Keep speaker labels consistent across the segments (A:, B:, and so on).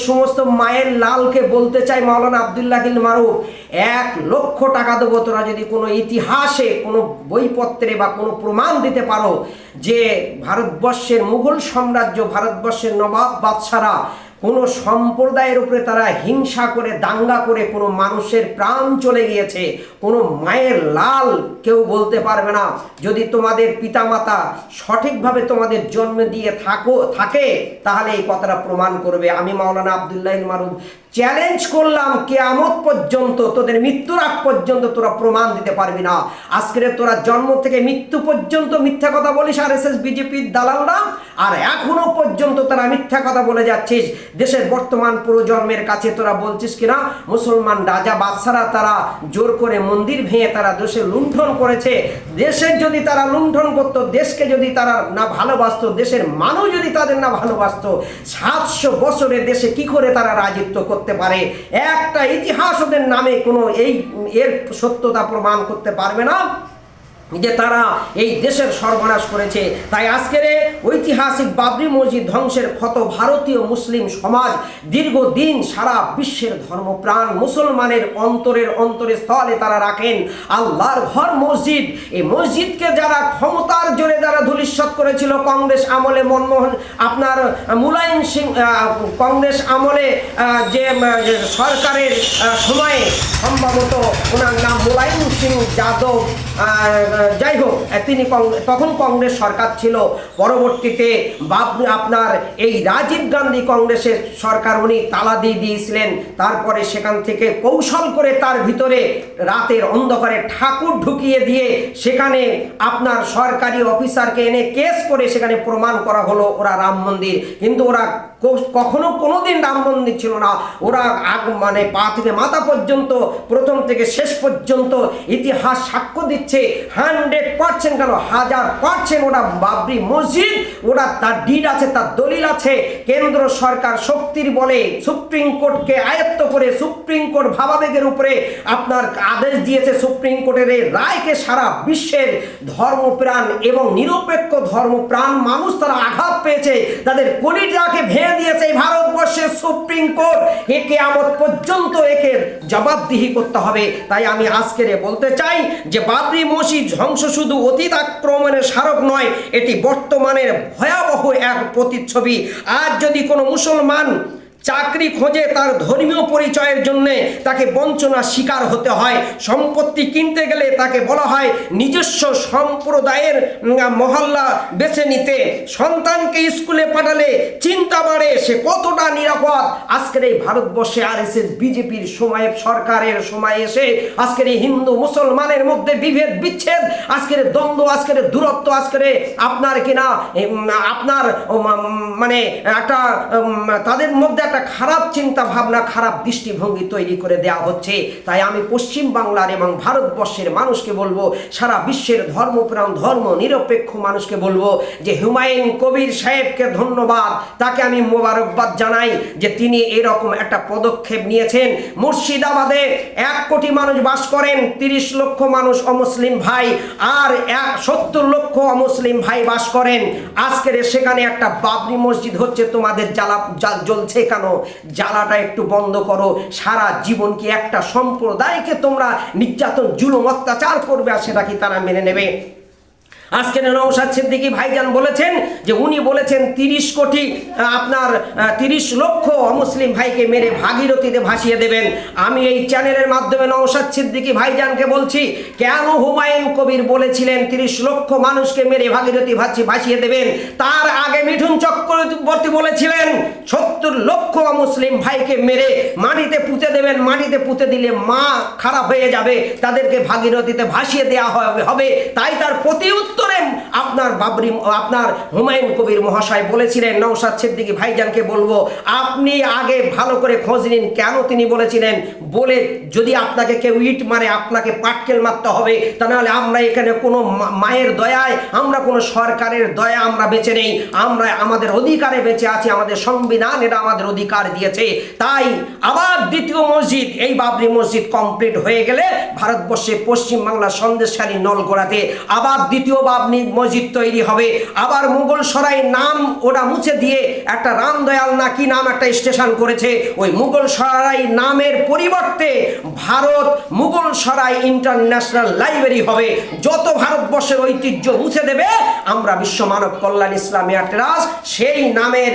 A: সমস্ত মায়ের লালকে বলতে চাই, মাওলানা আব্দুল্লাহিল মারুফ, 1,00,000 টাকা দেবো তোরা যদি কোনো ইতিহাসে কোনো বইপত্রে বা কোনো প্রমাণ দিতে পারো যে ভারতবর্ষের মুঘল সাম্রাজ্য, ভারতবর্ষের নবাব বাদশারা কোনো সম্প্রদায়ের উপরে তারা হিংসা করে দাঙ্গা করে কোনো মানুষের প্রাণ চলে গিয়েছে। কোনো মায়ের লাল কেউ বলতে পারবে না। যদি তোমাদের পিতামাতা সঠিকভাবে তোমাদের জন্ম দিয়ে থাকে তাহলে এই কথাটা প্রমাণ করবে। আমি মাওলানা আব্দুল্লাহিল মারুফ চ্যালেঞ্জ করলাম, কিয়ামত পর্যন্ত তোদের মৃত্যুর আগ পর্যন্ত তোরা প্রমাণ দিতে পারবি না। আজকের তোরা জন্ম থেকে মৃত্যু পর্যন্ত মিথ্যা কথা বলিস আরএসএস বিজেপির দালালরা, আর এখনো পর্যন্ত তারা মিথ্যা কথা বলে যাচ্ছিস। দেশের বর্তমান প্রজন্মের কাছে তোরা বলছিস কিনা মুসলমান রাজা বাদশারা তারা জোর করে মন্দির ভেঙে তারা দেশে লুণ্ঠন করেছে। দেশের যদি তারা লুণ্ঠন করতো, দেশকে যদি তারা না ভালোবাসতো, দেশের মানুষ যদি তাদের না ভালোবাসতো, 700 বছরে দেশে কি করে তারা রাজত্ব করতে পারে? একটা ইতিহাস ওদের নামে কোনো এর সত্যতা প্রমাণ করতে পারবে না যে তারা এই দেশের সর্বনাশ করেছে। তাই আজকের ঐতিহাসিক বাবরি মসজিদ ধ্বংসের ক্ষত ভারতীয় মুসলিম সমাজ দীর্ঘদিন সারা বিশ্বের ধর্মপ্রাণ মুসলমানের অন্তরের স্থলে তারা রাখেন আল্লাহর ঘর মসজিদ। এই মসজিদকে যারা ক্ষমতার জোরে যারা ধূলিসাৎ করেছিল কংগ্রেস আমলে, মনমোহন আপনার মুলায়ম সিং কংগ্রেস আমলে যে সরকারের সময়ে সম্ভবত ওনার নাম মুলায়ম সিং যাদব, যাই হোক তিনি তখন কংগ্রেস সরকার ছিল। পরবর্তীতে আপনার এই রাজীব গান্ধী কংগ্রেসের সরকার উনি তালা দিয়ে দিয়েছিলেন। তারপরে সেখান থেকে কৌশল করে তার ভিতরে রাতের অন্ধকারে ঠাকুর ঢুকিয়ে দিয়ে সেখানে আপনার সরকারি অফিসারকে এনে কেস করে সেখানে প্রমাণ করা হলো ওরা রাম মন্দির। কিন্তু ওরা কখনো কোনোদিন রাম মন্দির ছিল না। ওরা মানে পা থেকে মাথা পর্যন্ত প্রথম থেকে শেষ পর্যন্ত ইতিহাস সাক্ষ্য দিচ্ছে 100% কেন 1000% ওরা বাবরি মসজিদ, ওরা তার ডিড আছে, তার দলিল আছে। কেন্দ্র সরকার শক্তির বলে সুপ্রিম কোর্টকে আয়ত্ত করে সুপ্রিম কোর্ট ভাবাবেগের উপরে আপনার আদেশ দিয়েছে। সুপ্রিম কোর্টের এই রায়কে সারা বিশ্বের ধর্মপ্রাণ এবং নিরপেক্ষ ধর্মপ্রাণ মানুষ তারা আঘাত পেয়েছে, তাদের কলিজাকে ভেঙে দিয়েছে এই ভারতবর্ষের সুপ্রিম কোর্ট। কিয়ামত পর্যন্ত একে জবাবদিহি করতে হবে। তাই আমি আজকের বলতে চাই যে বাবরি মসজিদ ধ্বংস শুধু অতীত আক্রমণের স্মারক নয়, এটি বর্তমানের ভয়াবহ এক প্রতিচ্ছবি। আজ যদি কোনো মুসলমান চাকরি খোঁজে তার ধর্মীয় পরিচয়ের জন্য তাকে বঞ্চনার শিকার হতে হয়। সম্পত্তি কিনতে গেলে তাকে বলা হয় নিজস্ব সম্প্রদায়ের মহল্লা বেছে নিতে। সন্তানকে স্কুলে পাঠালে চিন্তা বাড়ে সে কতটা নিরাপদ। আজকের এই ভারতবর্ষে আরএসএস বিজেপির সময়ে সরকারের সময় এসে আজকের এই হিন্দু মুসলমানের মধ্যে বিভেদ বিচ্ছেদ, আজকের দ্বন্দ্ব, আজকের দূরত্ব, আজকের আপনার কিনা আপনার মানে একটা তাদের মধ্যে একটা খারাপ চিন্তা ভাবনা, খারাপ দৃষ্টিভঙ্গি তৈরি করে দেওয়া হচ্ছে। তাই আমি পশ্চিম বাংলার এবং ভারতবর্ষের মানুষকে বলবো, সারা বিশ্বের ধর্মপ্রাণ ধর্ম নিরপেক্ষ মানুষকে বলবো যে হুমায়ুন কবির সাহেবকে ধন্যবাদ, তাকে আমি মোবারকবাদ জানাই যে তিনি এরকম একটা পদক্ষেপ নিয়েছেন। মুর্শিদাবাদে 1 কোটি মানুষ বাস করেন, 30 লক্ষ মানুষ অমুসলিম ভাই আর 70 লক্ষ অমুসলিম ভাই বাস করেন। আজকের সেখানে একটা বাবরি মসজিদ হচ্ছে, তোমাদের জ্বালা জ্বলছে কেন? জ্বালাটা একটু বন্ধ করো। সারা জীবন কি একটা সম্প্রদায়কে তোমরা নির্যাতন জুলুম অত্যাচার করবে আর সেটা কি তারা মেনে নেবে? আজকে নওশাদ সিদ্দিকী ভাইজান বলেছেন যে উনি বলেছেন 30 কোটি আপনার 30 লক্ষ অমুসলিম ভাইকে মেরে ভাগীরথীতে ভাসিয়ে দেবেন। আমি এই চ্যানেলের মাধ্যমে নওশাদ সিদ্দিকী ভাইজানকে বলছি, কেন হুমায়ুন কবির বলেছিলেন 30 লক্ষ মানুষকে মেরে ভাগীরথী ভাসিয়ে দেবেন? তার আগে মিঠুন চক্রবর্তী বলেছিলেন 70 লক্ষ অমুসলিম ভাইকে মেরে মাটিতে পুঁতে দেবেন। মাটিতে পুঁতে দিলে মা খারাপ হয়ে যাবে, তাদেরকে ভাগীরথীতে ভাসিয়ে দেওয়া হবে। তাই তার প্রতি উত্তরে আপনার হুমায়ুন কবির মহাশয় বলেছিলেন নওশাদ সিদ্দিকী ভাইজানকে বলবো আপনি আগে ভালো করে খোঁজ নিন কেন তিনি বলেছিলেন। বলে যদি আপনাকে কেউ ইট মারে আপনাকে পাটকেল মারতে হবে, তা নাহলে আমরা এখানে কোনো মায়ের দয়ায়, আমরা কোনো সরকারের দয়া আমরা বেঁচে নেই, আমরা আমাদের অধিকারে বেঁচে আছি, আমাদের সংবিধান এটা আমাদের অধিকার দিয়েছে। তাই আবার দ্বিতীয় মসজিদ, এই বাবরি মসজিদ কমপ্লিট হয়ে গেলে ভারতবর্ষে পশ্চিমবাংলার সন্দেশখালী নলগোড়াতে আবার দ্বিতীয় বাবরি মসজিদ তৈরি হবে। আবার মুঘল সরাই নাম ওটা মুছে দিয়ে একটা রামদয়াল না কি নাম একটা স্টেশন করেছে, ওই মুঘল সরাই নামের পরিবর্তে ভারত মুঘল সরাই ইন্টারন্যাশনাল লাইব্রেরি হবে। যত ভারতবর্ষের ঐতিহ্য মুছে দেবে, আমরা বিশ্ব মানব কল্যাণ ইসলামিয়া ট্রাস্ট সেই নামের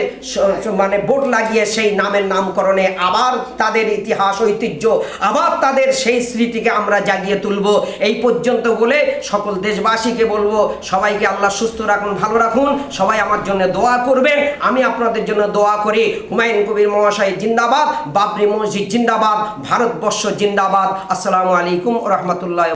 A: মানে বোর্ড লাগিয়ে সেই নামের নামকরণে আবার তাদের ইতিহাস ঐতিহ্য, আবার তাদের সেই স্মৃতিকে আমরা জাগিয়ে তুলব। এই পর্যন্ত বলে সকল দেশবাসীকে বলবো, সবাইকে আল্লাহ সুস্থ রাখুন, ভালো রাখুন, সবাই আমার জন্য দোয়া করবেন, আমি আপনাদের জন্য দোয়া করি। হুমায়ুন কবির মহাশয় জিন্দাবাদ, বাবরি মসজিদ জিন্দাবাদ, ভারতবর্ষ জিন্দাবাদ। আসসালামু আলাইকুম ওয়া রাহমাতুল্লাহ।